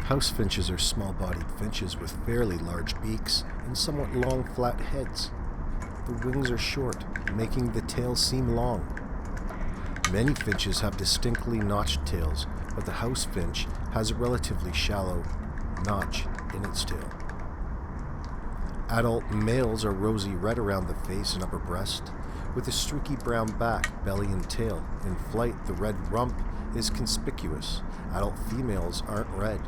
House finches are small-bodied finches with fairly large beaks and somewhat long, flat heads. The wings are short, making the tail seem long. Many finches have distinctly notched tails, but the house finch has a relatively shallow notch in its tail. Adult males are rosy red around the face and upper breast, with a streaky brown back, belly, and tail. In flight, the red rump is conspicuous. Adult females aren't red.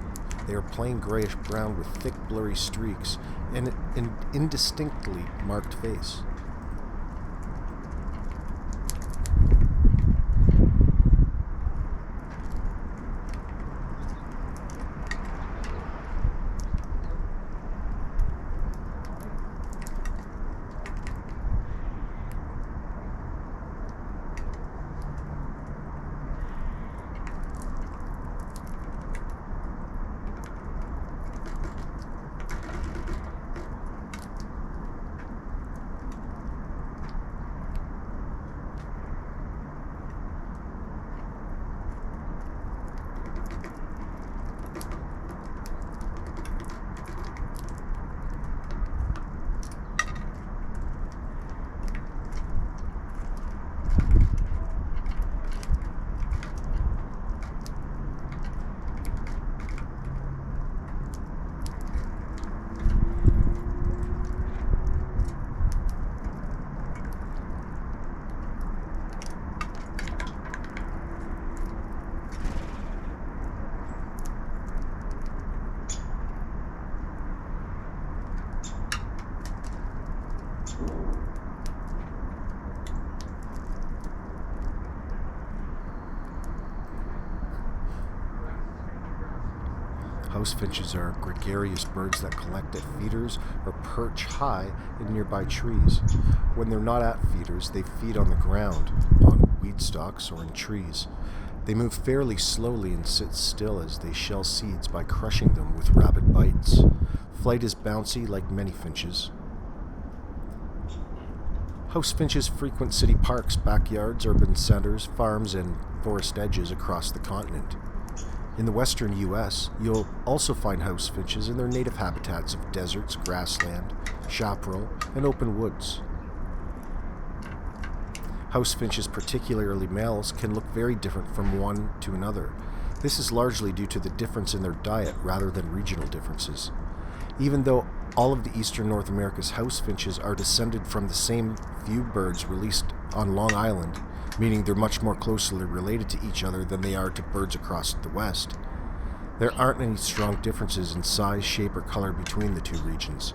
They are plain grayish-brown with thick, blurry streaks and an indistinctly marked face. House finches are gregarious birds that collect at feeders or perch high in nearby trees. When they're not at feeders, they feed on the ground, on weed stalks, or in trees. They move fairly slowly and sit still as they shell seeds by crushing them with rapid bites. Flight is bouncy like many finches. House finches frequent city parks, backyards, urban centers, farms, and forest edges across the continent. In the western U.S., you'll also find house finches in their native habitats of deserts, grassland, chaparral, and open woods. House finches, particularly males, can look very different from one to another. This is largely due to the difference in their diet rather than regional differences. Even though all of the eastern North America's house finches are descended from the same few birds released on Long Island, meaning they're much more closely related to each other than they are to birds across the West, there aren't any strong differences in size, shape, or color between the two regions.